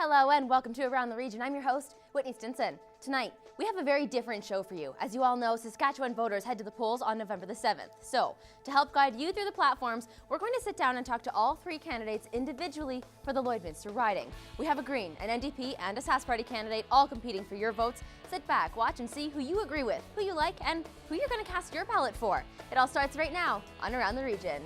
Hello and welcome to Around the Region. I'm your host, Whitney Stinson. Tonight, we have a very different show for you. As you all know, Saskatchewan voters head to the polls on November the 7th. So, to help guide you through the platforms, we're going to sit down and talk to all three candidates individually for the Lloydminster riding. We have a Green, an NDP, and a Sask Party candidate all competing for your votes. Sit back, watch, and see who you agree with, who you like, and who you're going to cast your ballot for. It all starts right now on Around the Region.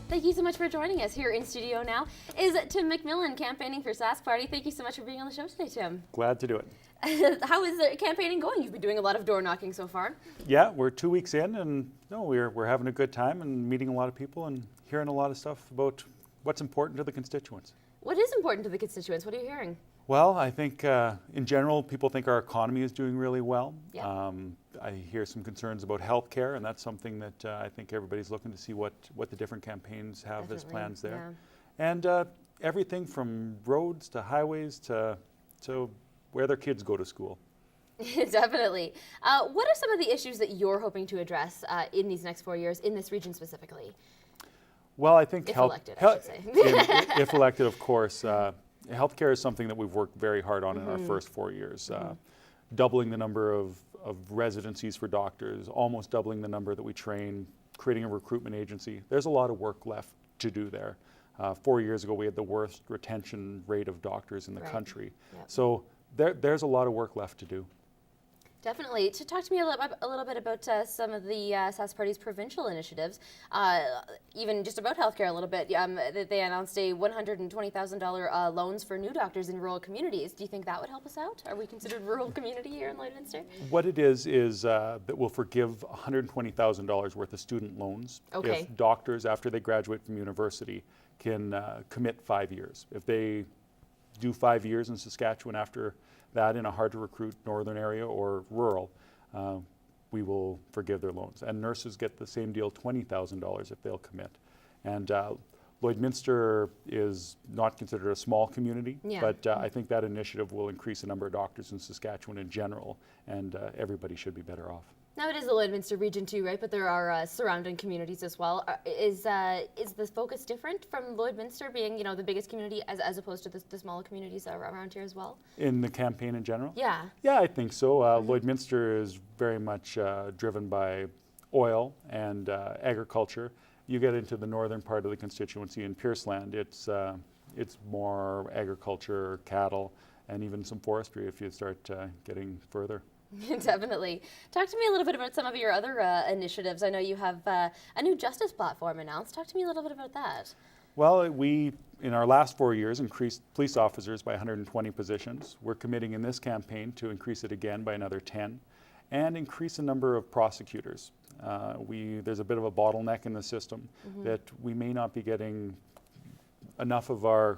Thank you so much for joining us. Here in studio now is Tim McMillan, campaigning for Sask Party. Thank you so much for being on the show today, Tim. Glad to do it. How is the campaigning going? You've been doing a lot of door knocking so far. Yeah, we're 2 weeks in, and we're having a good time and meeting a lot of people and hearing a lot of stuff about what's important to the constituents. What is important to the constituents? What are you hearing? Well, I think in general, people think our economy is doing really well. Yeah. I hear some concerns about healthcare, and that's something that I think everybody's looking to see what the different campaigns have as plans there. Yeah. And everything from roads to highways to where their kids go to school. Definitely. What are some of the issues that you're hoping to address in these next 4 years, in this region specifically? Well, I think if elected, I should say. If elected, of course. Healthcare is something that we've worked very hard on in our first 4 years. Doubling the number of residencies for doctors, almost doubling the number that we train, creating a recruitment agency. There's a lot of work left to do there. 4 years ago, we had the worst retention rate of doctors in the country. Yep. So there's a lot of work left to do. Definitely. To talk to me a little bit about some of the Sask Party's provincial initiatives, even just about healthcare a little bit. They announced a $120,000 loans for new doctors in rural communities. Do you think that would help us out? Are we considered rural community here in Lloydminster? What it is that we'll forgive $120,000 worth of student loans if doctors, after they graduate from university, can commit 5 years. If they do 5 years in Saskatchewan after that in a hard-to-recruit northern area or rural, we will forgive their loans. And nurses get the same deal, $20,000 if they'll commit. And Lloydminster is not considered a small community, but I think that initiative will increase the number of doctors in Saskatchewan in general, and everybody should be better off. Now it is the Lloydminster region too, right? But there are surrounding communities as well. Is the focus different from Lloydminster being, the biggest community as opposed to the smaller communities around here as well? In the campaign in general? Yeah. Yeah, I think so. Lloydminster is very much driven by oil and agriculture. You get into the northern part of the constituency in Pierceland, it's more agriculture, cattle, and even some forestry if you start getting further. Definitely. Talk to me a little bit about some of your other initiatives. I know you have a new justice platform announced. Talk to me a little bit about that. Well, we, in our last 4 years, increased police officers by 120 positions. We're committing in this campaign to increase it again by another 10 and increase the number of prosecutors. There's a bit of a bottleneck in the system that we may not be getting enough of our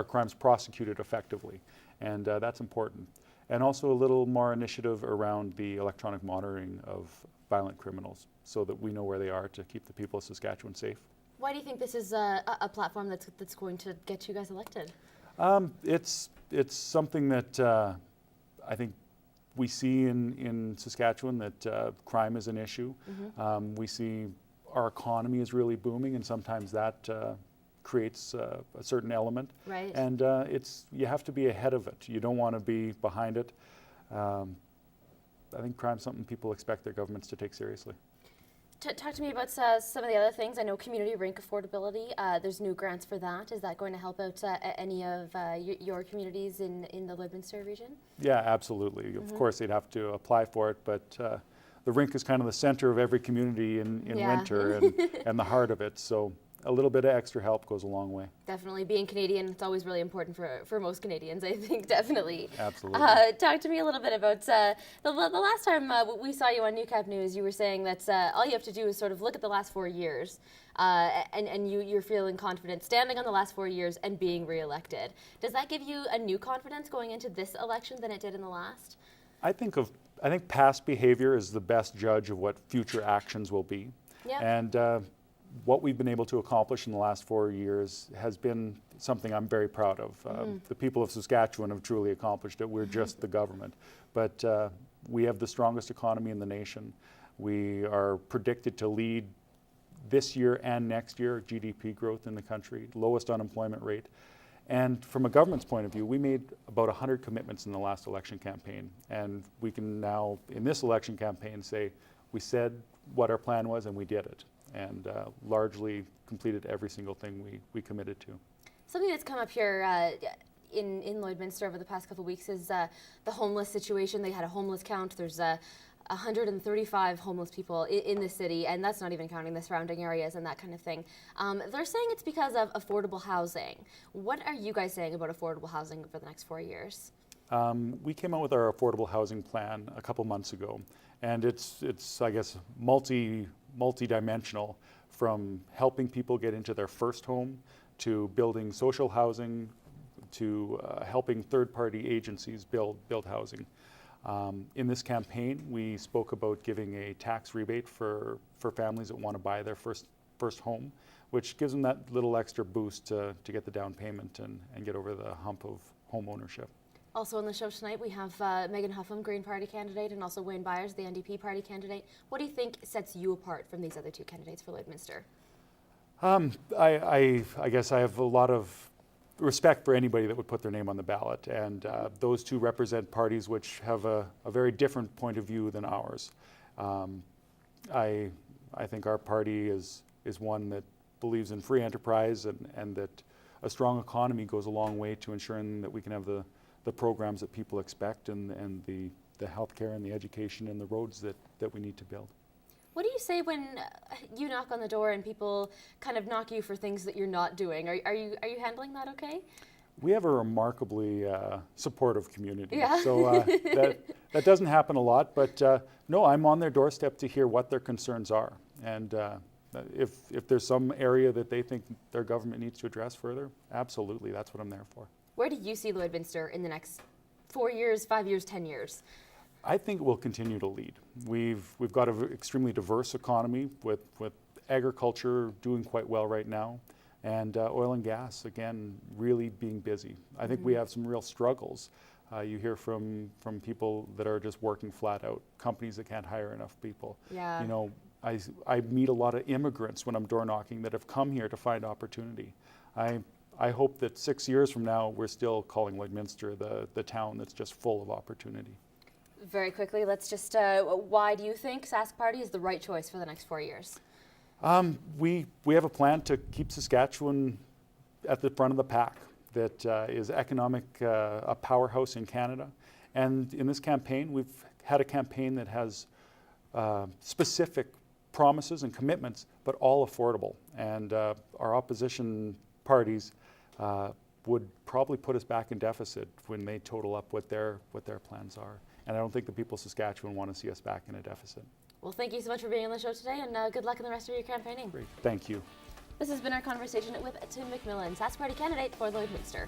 crimes prosecuted effectively, and that's important. And also a little more initiative around the electronic monitoring of violent criminals so that we know where they are to keep the people of Saskatchewan safe. Why do you think this is a platform that's going to get you guys elected? It's something that I think we see in Saskatchewan, that crime is an issue. We see our economy is really booming, and sometimes that creates a certain element, and you have to be ahead of it. You don't want to be behind it. I think crime's something people expect their governments to take seriously. Talk to me about some of the other things. I know community rink affordability. There's new grants for that. Is that going to help out any of your communities in the Lloydminster region? Yeah, absolutely. Of course, they'd have to apply for it, but the rink is kind of the center of every community in winter and the heart of it. So a little bit of extra help goes a long way. Definitely. Being Canadian, it's always really important for most Canadians, I think, definitely. Absolutely. Talk to me a little bit about the last time we saw you on Newcap News. You were saying that all you have to do is sort of look at the last 4 years and you're feeling confident standing on the last 4 years and being re-elected. Does that give you a new confidence going into this election than it did in the last? I think past behavior is the best judge of what future actions will be. Yeah. And what we've been able to accomplish in the last 4 years has been something I'm very proud of. The people of Saskatchewan have truly accomplished it. We're just the government. But we have the strongest economy in the nation. We are predicted to lead this year and next year GDP growth in the country, lowest unemployment rate. And from a government's point of view, we made about 100 commitments in the last election campaign. And we can now, in this election campaign, say we said what our plan was and we did it. And largely completed every single thing we committed to. Something that's come up here in Lloydminster over the past couple of weeks is the homeless situation. They had a homeless count. There's 135 homeless people in the city, and that's not even counting the surrounding areas and that kind of thing. They're saying it's because of affordable housing. What are you guys saying about affordable housing for the next 4 years? We came out with our affordable housing plan a couple months ago, and it's I guess multi-dimensional, from helping people get into their first home to building social housing to helping third-party agencies build housing. In this campaign, we spoke about giving a tax rebate for families that want to buy their first home, which gives them that little extra boost to get the down payment and get over the hump of home ownership. Also on the show tonight, we have Megan Huffam, Green Party candidate, and also Wayne Byers, the NDP Party candidate. What do you think sets you apart from these other two candidates for Lloydminster? I guess I have a lot of respect for anybody that would put their name on the ballot, and those two represent parties which have a very different point of view than ours. I think our party is one that believes in free enterprise and that a strong economy goes a long way to ensuring that we can have the programs that people expect and the healthcare and the education and the roads that we need to build. What do you say when you knock on the door and people kind of knock you for things that you're not doing? Are you handling that okay? We have a remarkably supportive community. Yeah. So that doesn't happen a lot, but no, I'm on their doorstep to hear what their concerns are. And if there's some area that they think their government needs to address further, absolutely, that's what I'm there for. Where do you see Lloydminster in the next 4 years, 5 years, 10 years? I think we'll continue to lead. We've got an extremely diverse economy with agriculture doing quite well right now, and oil and gas, again, really being busy. I think we have some real struggles. You hear from people that are just working flat out, companies that can't hire enough people. Yeah. You know, I meet a lot of immigrants when I'm door knocking that have come here to find opportunity. I hope that 6 years from now, we're still calling Lloydminster the town that's just full of opportunity. Very quickly, let's just, why do you think Sask Party is the right choice for the next 4 years? We have a plan to keep Saskatchewan at the front of the pack that is economic, a powerhouse in Canada. And in this campaign, we've had a campaign that has specific promises and commitments, but all affordable. And our opposition parties would probably put us back in deficit when they total up what their plans are. And I don't think the people of Saskatchewan want to see us back in a deficit. Well, thank you so much for being on the show today, and good luck in the rest of your campaigning. Great. Thank you. This has been our conversation with Tim McMillan, Sask Party candidate for Lloydminster.